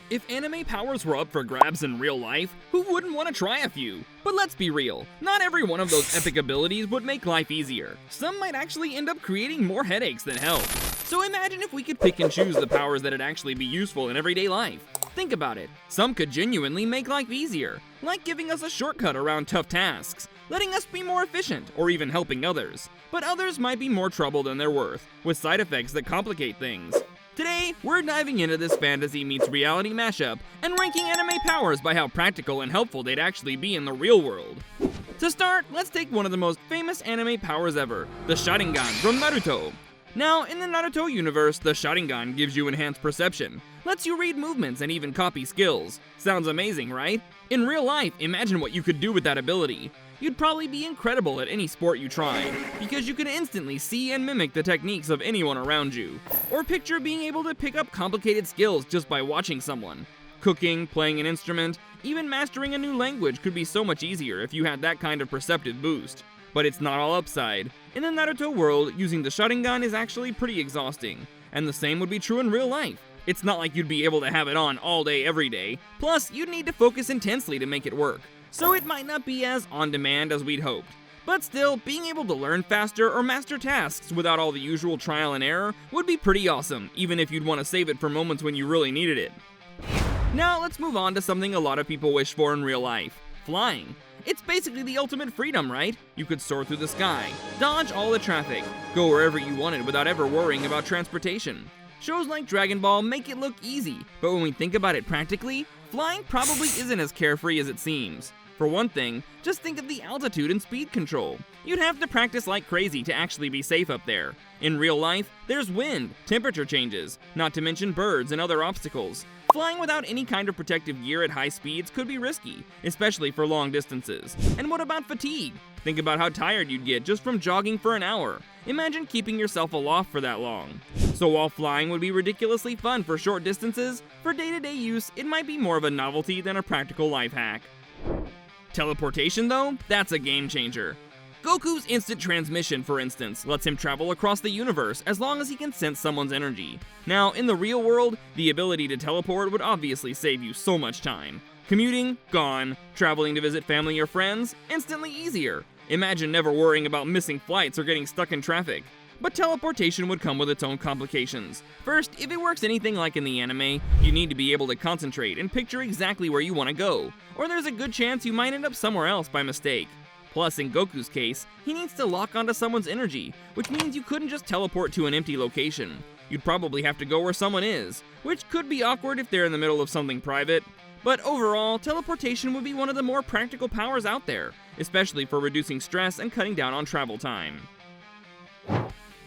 If anime powers were up for grabs in real life, who wouldn't want to try a few? But let's be real, not every one of those epic abilities would make life easier. Some might actually end up creating more headaches than help. So imagine if we could pick and choose the powers that'd actually be useful in everyday life. Think about it, some could genuinely make life easier, like giving us a shortcut around tough tasks, letting us be more efficient, or even helping others. But others might be more trouble than they're worth, with side effects that complicate things. Today, we're diving into this fantasy meets reality mashup and ranking anime powers by how practical and helpful they'd actually be in the real world. To start, let's take one of the most famous anime powers ever, the Sharingan from Naruto. Now, in the Naruto universe, the Sharingan gives you enhanced perception, lets you read movements and even copy skills. Sounds amazing, right? In real life, imagine what you could do with that ability. You'd probably be incredible at any sport you tried, because you could instantly see and mimic the techniques of anyone around you. Or picture being able to pick up complicated skills just by watching someone. Cooking, playing an instrument, even mastering a new language could be so much easier if you had that kind of perceptive boost. But it's not all upside. In the Naruto world, using the Sharingan is actually pretty exhausting, and the same would be true in real life. It's not like you'd be able to have it on all day every day, plus you'd need to focus intensely to make it work. So it might not be as on-demand as we'd hoped. But still, being able to learn faster or master tasks without all the usual trial and error would be pretty awesome, even if you'd want to save it for moments when you really needed it. Now let's move on to something a lot of people wish for in real life: flying. It's basically the ultimate freedom, right? You could soar through the sky, dodge all the traffic, go wherever you wanted without ever worrying about transportation. Shows like Dragon Ball make it look easy, but when we think about it practically, flying probably isn't as carefree as it seems. For one thing, just think of the altitude and speed control. You'd have to practice like crazy to actually be safe up there. In real life, there's wind, temperature changes, not to mention birds and other obstacles. Flying without any kind of protective gear at high speeds could be risky, especially for long distances. And what about fatigue? Think about how tired you'd get just from jogging for an hour. Imagine keeping yourself aloft for that long. So while flying would be ridiculously fun for short distances, for day-to-day use, it might be more of a novelty than a practical life hack. Teleportation though, that's a game changer. Goku's instant transmission, for instance, lets him travel across the universe as long as he can sense someone's energy. Now, in the real world, the ability to teleport would obviously save you so much time. Commuting, gone. Traveling to visit family or friends, instantly easier. Imagine never worrying about missing flights or getting stuck in traffic. But teleportation would come with its own complications. First, if it works anything like in the anime, you need to be able to concentrate and picture exactly where you want to go, or there's a good chance you might end up somewhere else by mistake. Plus, in Goku's case, he needs to lock onto someone's energy, which means you couldn't just teleport to an empty location. You'd probably have to go where someone is, which could be awkward if they're in the middle of something private. But overall, teleportation would be one of the more practical powers out there, especially for reducing stress and cutting down on travel time.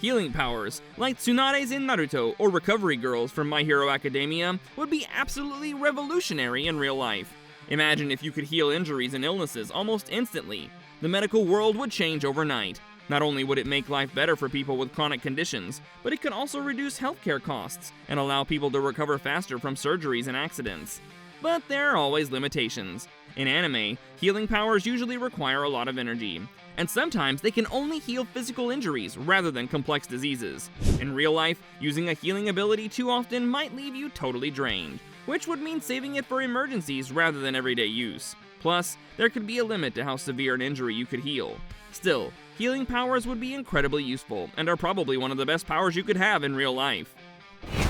Healing powers, like Tsunade's in Naruto or Recovery Girls from My Hero Academia, would be absolutely revolutionary in real life. Imagine if you could heal injuries and illnesses almost instantly. The medical world would change overnight. Not only would it make life better for people with chronic conditions, but it could also reduce healthcare costs and allow people to recover faster from surgeries and accidents. But there are always limitations. In anime, healing powers usually require a lot of energy, and sometimes they can only heal physical injuries rather than complex diseases. In real life, using a healing ability too often might leave you totally drained, which would mean saving it for emergencies rather than everyday use. Plus, there could be a limit to how severe an injury you could heal. Still, healing powers would be incredibly useful and are probably one of the best powers you could have in real life.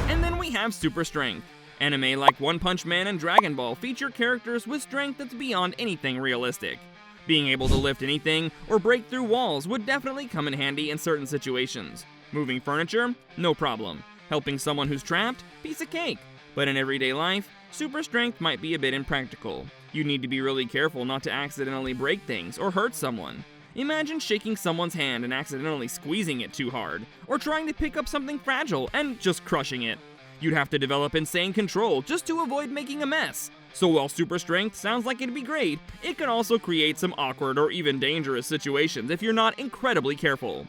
And then we have super strength. Anime like One Punch Man and Dragon Ball feature characters with strength that's beyond anything realistic. Being able to lift anything or break through walls would definitely come in handy in certain situations. Moving furniture? No problem. Helping someone who's trapped? Piece of cake. But in everyday life, super strength might be a bit impractical. You need to be really careful not to accidentally break things or hurt someone. Imagine shaking someone's hand and accidentally squeezing it too hard, or trying to pick up something fragile and just crushing it. You'd have to develop insane control just to avoid making a mess. So while super strength sounds like it'd be great, it can also create some awkward or even dangerous situations if you're not incredibly careful.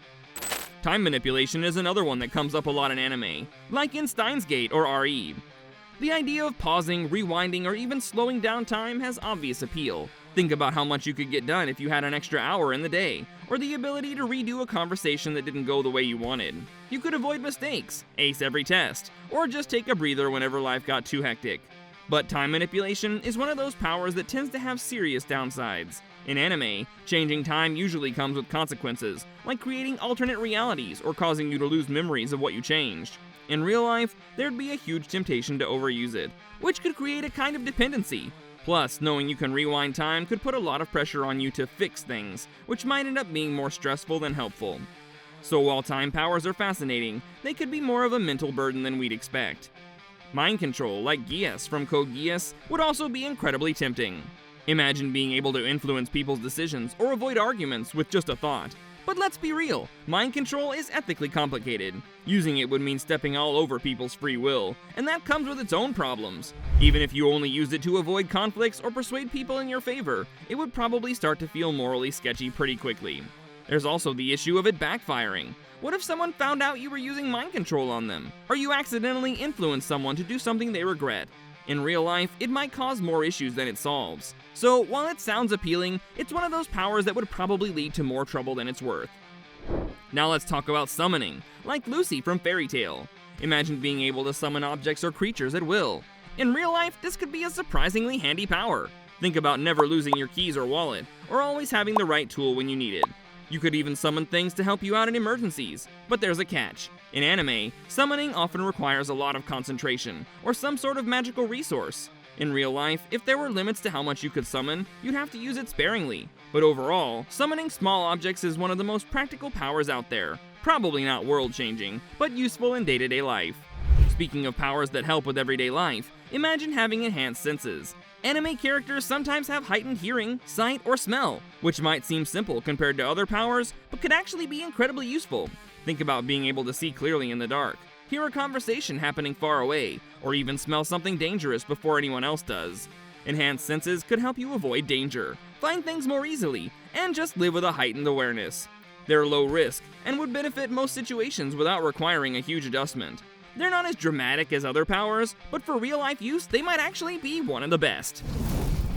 Time manipulation is another one that comes up a lot in anime, like in Steins Gate or RE. The idea of pausing, rewinding, or even slowing down time has obvious appeal. Think about how much you could get done if you had an extra hour in the day, or the ability to redo a conversation that didn't go the way you wanted. You could avoid mistakes, ace every test, or just take a breather whenever life got too hectic. But time manipulation is one of those powers that tends to have serious downsides. In anime, changing time usually comes with consequences, like creating alternate realities or causing you to lose memories of what you changed. In real life, there'd be a huge temptation to overuse it, which could create a kind of dependency. Plus, knowing you can rewind time could put a lot of pressure on you to fix things, which might end up being more stressful than helpful. So while time powers are fascinating, they could be more of a mental burden than we'd expect. Mind control, like Geass from Code Geass, would also be incredibly tempting. Imagine being able to influence people's decisions or avoid arguments with just a thought. But let's be real, mind control is ethically complicated. Using it would mean stepping all over people's free will, and that comes with its own problems. Even if you only used it to avoid conflicts or persuade people in your favor, it would probably start to feel morally sketchy pretty quickly. There's also the issue of it backfiring. What if someone found out you were using mind control on them? Or you accidentally influenced someone to do something they regret? In real life, it might cause more issues than it solves. So, while it sounds appealing, it's one of those powers that would probably lead to more trouble than it's worth. Now let's talk about summoning, like Lucy from Fairy Tail. Imagine being able to summon objects or creatures at will. In real life, this could be a surprisingly handy power. Think about never losing your keys or wallet, or always having the right tool when you need it. You could even summon things to help you out in emergencies, but there's a catch. In anime, summoning often requires a lot of concentration, or some sort of magical resource. In real life, if there were limits to how much you could summon, you'd have to use it sparingly. But overall, summoning small objects is one of the most practical powers out there. Probably not world-changing, but useful in day-to-day life. Speaking of powers that help with everyday life, imagine having enhanced senses. Anime characters sometimes have heightened hearing, sight, or smell, which might seem simple compared to other powers, but could actually be incredibly useful. Think about being able to see clearly in the dark, hear a conversation happening far away, or even smell something dangerous before anyone else does. Enhanced senses could help you avoid danger, find things more easily, and just live with a heightened awareness. They're low risk, and would benefit most situations without requiring a huge adjustment. They're not as dramatic as other powers, but for real-life use, they might actually be one of the best.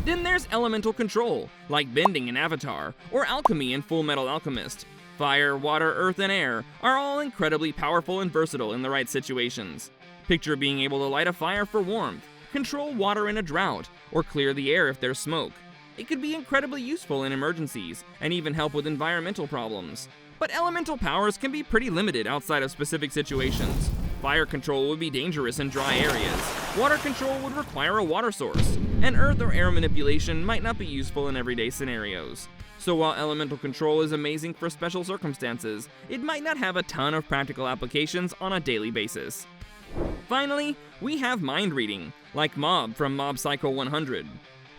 Then there's elemental control, like bending in Avatar, or alchemy in Full Metal Alchemist. Fire, water, earth, and air are all incredibly powerful and versatile in the right situations. Picture being able to light a fire for warmth, control water in a drought, or clear the air if there's smoke. It could be incredibly useful in emergencies, and even help with environmental problems. But elemental powers can be pretty limited outside of specific situations. Fire control would be dangerous in dry areas, water control would require a water source, and earth or air manipulation might not be useful in everyday scenarios. So while elemental control is amazing for special circumstances, it might not have a ton of practical applications on a daily basis. Finally, we have mind reading, like Mob from Mob Psycho 100.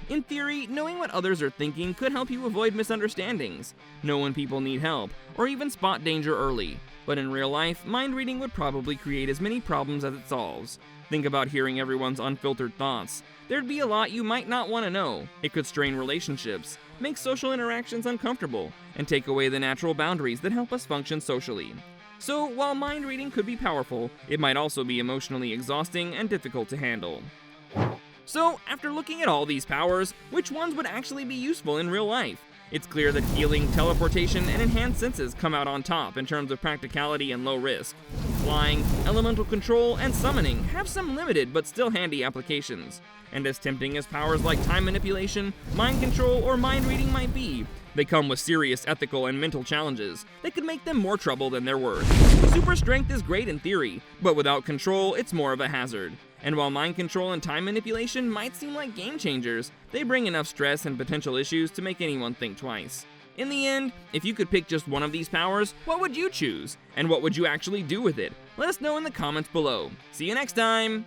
In theory, knowing what others are thinking could help you avoid misunderstandings, know when people need help, or even spot danger early. But in real life, mind reading would probably create as many problems as it solves. Think about hearing everyone's unfiltered thoughts. There'd be a lot you might not want to know. It could strain relationships, make social interactions uncomfortable, and take away the natural boundaries that help us function socially. So, while mind reading could be powerful, it might also be emotionally exhausting and difficult to handle. So, after looking at all these powers, which ones would actually be useful in real life? It's clear that healing, teleportation, and enhanced senses come out on top in terms of practicality and low risk. Flying, elemental control, and summoning have some limited but still handy applications. And as tempting as powers like time manipulation, mind control, or mind reading might be, they come with serious ethical and mental challenges that could make them more trouble than they're worth. Super strength is great in theory, but without control, it's more of a hazard. And while mind control and time manipulation might seem like game changers, they bring enough stress and potential issues to make anyone think twice. In the end, if you could pick just one of these powers, what would you choose? And what would you actually do with it? Let us know in the comments below. See you next time!